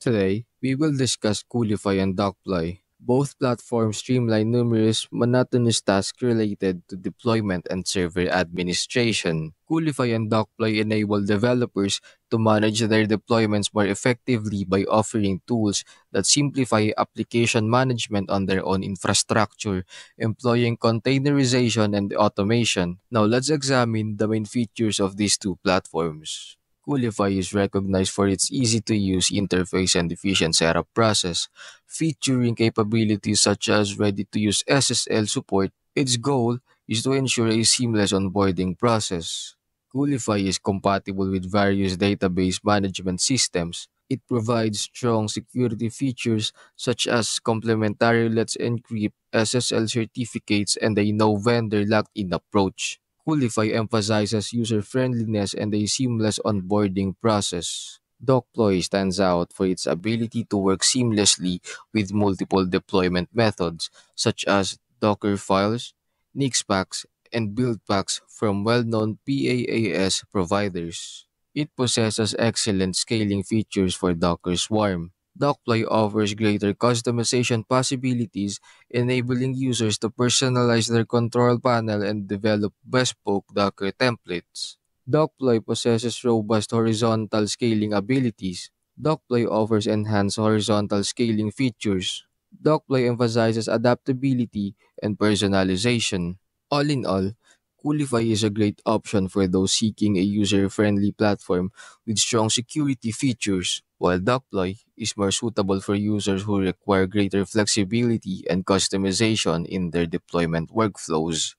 Today, we will discuss Coolify and Docploy. Both platforms streamline numerous monotonous tasks related to deployment and server administration. Coolify and Docploy enable developers to manage their deployments more effectively by offering tools that simplify application management on their own infrastructure, employing containerization and automation. Now, let's examine the main features of these two platforms. Coolify is recognized for its easy-to-use interface and efficient setup process, featuring capabilities such as ready-to-use SSL support. Its goal is to ensure a seamless onboarding process. Coolify is compatible with various database management systems. It provides strong security features such as complementary Let's Encrypt, SSL certificates, and a no-vendor locked-in approach. Coolify emphasizes user-friendliness and a seamless onboarding process. Docploy stands out for its ability to work seamlessly with multiple deployment methods, such as Docker files, Nix packs, and build packs from well-known PaaS providers. It possesses excellent scaling features for Docker Swarm. Docploy offers greater customization possibilities, enabling users to personalize their control panel and develop bespoke Docker templates. Docploy possesses robust horizontal scaling abilities. Docploy offers enhanced horizontal scaling features. Docploy emphasizes adaptability and personalization. All in all, Coolify is a great option for those seeking a user-friendly platform with strong security features, while Docploy is more suitable for users who require greater flexibility and customization in their deployment workflows.